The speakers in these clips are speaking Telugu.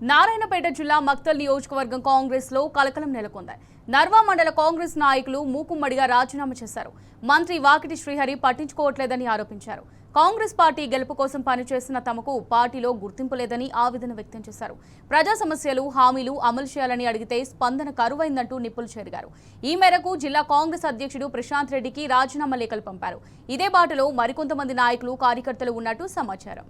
నారాయణపేట జిల్లా మక్తల్ నియోజకవర్గం కాంగ్రెస్ లో కలకలం నెలకొంది. నర్వా మండల కాంగ్రెస్ నాయకులు మూకుమ్మడిగా రాజీనామా చేశారు. మంత్రి వాకిటి శ్రీహరి పట్టించుకోవట్లేదని ఆరోపించారు. కాంగ్రెస్ పార్టీ గెలుపు కోసం పనిచేసిన తమకు పార్టీలో గుర్తింపు లేదని ఆవేదన వ్యక్తం చేశారు. ప్రజా సమస్యలు, హామీలు అమలు చేయాలని అడిగితే స్పందన కరువైందంటూ నిప్పులు చెరిగారు. ఈ మేరకు జిల్లా కాంగ్రెస్ అధ్యక్షుడు ప్రశాంత్ రెడ్డికి రాజీనామా లేఖలు పంపారు. ఇదే బాటలో మరికొంతమంది నాయకులు, కార్యకర్తలు ఉన్నట్టు సమాచారం.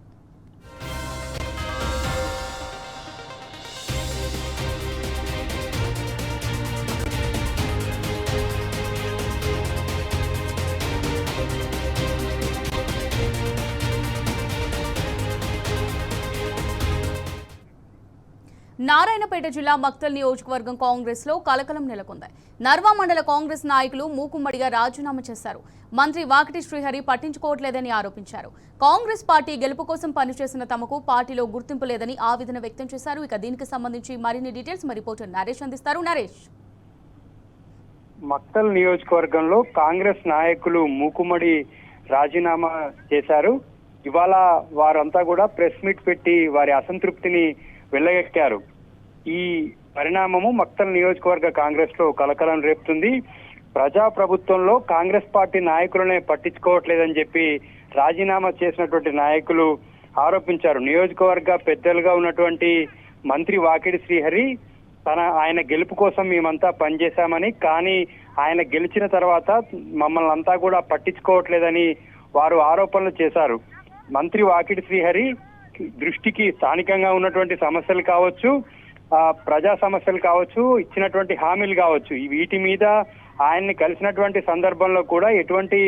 నారాయణపేట జిల్లా మక్తల్ నియోజకవర్గం కాంగ్రెస్ లో కలకలం నెలకొంది. నర్వా మండల కాంగ్రెస్ నాయకులు మూకుమ్మడిగా రాజీనామా చేశారు. మంత్రి వాకిటి శ్రీహరి పట్టించుకోవట్లేదని ఆరోపించారు. కాంగ్రెస్ పార్టీ గెలుపు కోసం పనిచేసిన తమకు పార్టీలో గుర్తింపు లేదని ఆవేదన వ్యక్తం చేశారు. ఇక దీనికి సంబంధించి మరిన్ని డీటెయిల్స్ మా రిపోర్టర్ నరేష్ అందిస్తారు. నరేష్, మక్తల్ నియోజకవర్గంలో కాంగ్రెస్ నాయకులు మూకుమ్మడి రాజీనామా చేశారు. ఇవాళ వారంతా కూడా ప్రెస్ మీట్ పెట్టి వారి అసంతృప్తిని వెళ్ళగక్కారు. ఈ పరిణామము మక్తల్ నియోజకవర్గ కాంగ్రెస్ లో కలకలం రేపుతుంది. ప్రజాప్రభుత్వంలో కాంగ్రెస్ పార్టీ నాయకులనే పట్టించుకోవట్లేదని చెప్పి రాజీనామా చేసినటువంటి నాయకులు ఆరోపించారు. నియోజకవర్గ పెద్దలుగా ఉన్నటువంటి మంత్రి వాకిడి శ్రీహరి ఆయన గెలుపు కోసం మేమంతా పనిచేశామని, కానీ ఆయన గెలిచిన తర్వాత మమ్మల్ని అంతా కూడా పట్టించుకోవట్లేదని వారు ఆరోపణలు చేశారు. మంత్రి వాకిడి శ్రీహరి దృష్టికి స్థానికంగా ఉన్నటువంటి సమస్యలు కావచ్చు, ప్రజా సమస్యలు కావచ్చు, ఇచ్చినటువంటి హామీలు కావచ్చు, వీటి మీద ఆయన్ని కలిసినటువంటి సందర్భంలో కూడా ఎటువంటి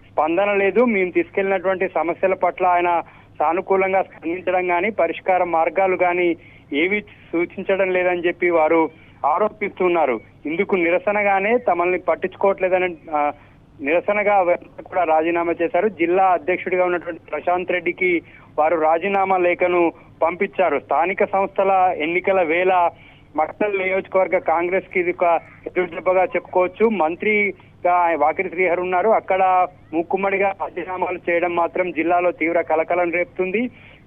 స్పందన లేదు. మేము తీసుకెళ్లినటువంటి సమస్యల పట్ల ఆయన సానుకూలంగా స్పందించడం కానీ, పరిష్కార మార్గాలు కానీ ఏవి సూచించడం లేదని చెప్పి వారు ఆరోపిస్తున్నారు. ఇందుకు నిరసనగానే తమల్ని పట్టించుకోవట్లేదని నిరసనగా కూడా రాజీనామా చేశారు. జిల్లా అధ్యక్షుడిగా ఉన్నటువంటి ప్రశాంత్ రెడ్డికి వారు రాజీనామా లేఖను పంపించారు. స్థానిక సంస్థల ఎన్నికల వేళ మక్తల్ నియోజకవర్గ కాంగ్రెస్ కి ఇది ఒక ఎదురుదెబ్బగా చెప్పుకోవచ్చు. మంత్రిగా వాకిటి శ్రీహరి ఉన్నారు. అక్కడ మూకుమ్మడిగా రాజీనామాలు చేయడం మాత్రం జిల్లాలో తీవ్ర కలకలం రేపుతుంది.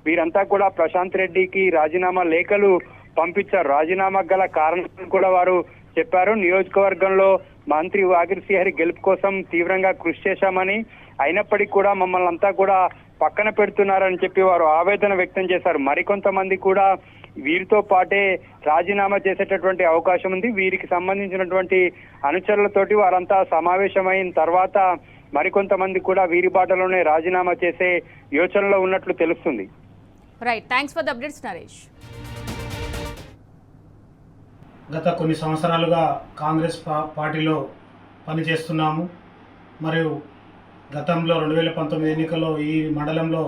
వీరంతా కూడా ప్రశాంత్ రెడ్డికి రాజీనామా లేఖలు పంపించారు. రాజీనామా గల కారణాలను కూడా వారు చెప్పారు. నియోజకవర్గంలో మంత్రి వాకిటి శ్రీహరి గెలుపు కోసం తీవ్రంగా కృషి చేశామని, అయినప్పటికీ కూడా మమ్మల్ని అంతా కూడా పక్కన పెడుతున్నారని చెప్పి వారు ఆవేదన వ్యక్తం చేశారు. మరికొంతమంది కూడా వీరితో పాటే రాజీనామా చేసేటటువంటి అవకాశం ఉంది. వీరికి సంబంధించినటువంటి అనుచరులతోటి వారంతా సమావేశమైన తర్వాత మరికొంతమంది కూడా వీరి బాటలోనే రాజీనామా చేసే యోచనలో ఉన్నట్లు తెలుస్తుంది. Right, thanks for the updates Naresh. గత కొన్ని సంవత్సరాలుగా కాంగ్రెస్ పార్టీలో పనిచేస్తున్నాము. మరియు గతంలో 2019 ఎన్నికల్లో ఈ మండలంలో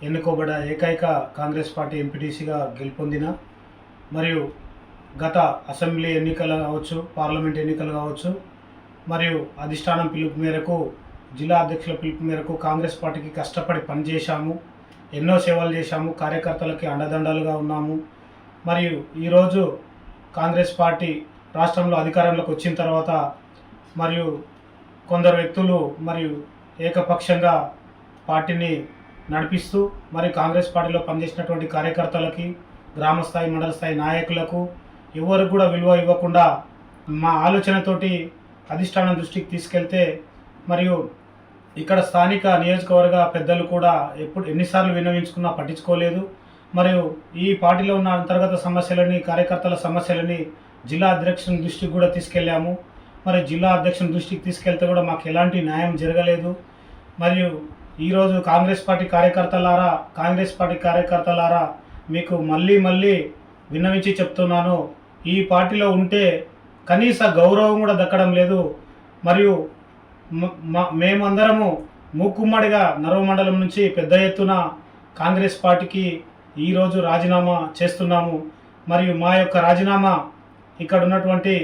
ఎన్నుకోబడ్డ ఏకైక కాంగ్రెస్ పార్టీ ఎంపీటీసీగా గెలుపొందిన, మరియు గత అసెంబ్లీ ఎన్నికలు కావచ్చు, పార్లమెంట్ ఎన్నికలు కావచ్చు, మరియు అధిష్టానం పిలుపు మేరకు, జిల్లా అధ్యక్షుల పిలుపు మేరకు కాంగ్రెస్ పార్టీకి కష్టపడి పనిచేశాము. ఎన్నో సేవలు చేశాము. కార్యకర్తలకి అండదండలుగా ఉన్నాము. మరియు ఈరోజు కాంగ్రెస్ పార్టీ రాష్ట్రంలో అధికారంలోకి వచ్చిన తర్వాత మరియు కొందరు వ్యక్తులు మరియు ఏకపక్షంగా పార్టీని నడిపిస్తూ మరి కాంగ్రెస్ పార్టీలో పనిచేసినటువంటి కార్యకర్తలకి, గ్రామ స్థాయి, మండల స్థాయి నాయకులకు ఎవరికి కూడా విలువ ఇవ్వకుండా మా ఆలోచనతోటి అధిష్టానం దృష్టికి తీసుకెళ్తే, మరియు ఇక్కడ స్థానిక నియోజకవర్గ పెద్దలు కూడా ఎన్నిసార్లు విన్నవించుకున్నా పట్టించుకోలేదు. మరియు ఈ పార్టీలో ఉన్న అంతర్గత సమస్యలని, కార్యకర్తల సమస్యలని జిల్లా అధ్యక్షుని దృష్టికి కూడా తీసుకెళ్ళాము. మరి జిల్లా అధ్యక్షుని దృష్టికి తీసుకెళ్తే కూడా మాకు ఎలాంటి న్యాయం జరగలేదు. మరియు ఈరోజు కాంగ్రెస్ పార్టీ కార్యకర్తలారా మీకు మళ్ళీ విన్నవించి చెప్తున్నాను, ఈ పార్టీలో ఉంటే కనీస గౌరవం కూడా దక్కడం లేదు. మరియు మేమందరము మూకుమ్మడిగా నర్వ మండలం నుంచి పెద్ద ఎత్తున కాంగ్రెస్ పార్టీకి ఈరోజు రాజీనామా చేస్తున్నాము. మరియు మా యొక్క రాజీనామా ఇక్కడ ఉన్నటువంటి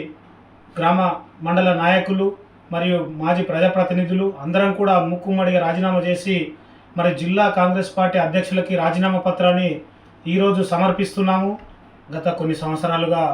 గ్రామ మండల నాయకులు మరియు మాజీ ప్రజాప్రతినిధులు అందరం కూడా మూకుమ్మడిగా రాజీనామా చేసి మరి జిల్లా కాంగ్రెస్ పార్టీ అధ్యక్షులకి రాజీనామా పత్రాన్ని ఈరోజు సమర్పిస్తున్నాము. గత కొన్ని సంవత్సరాలుగా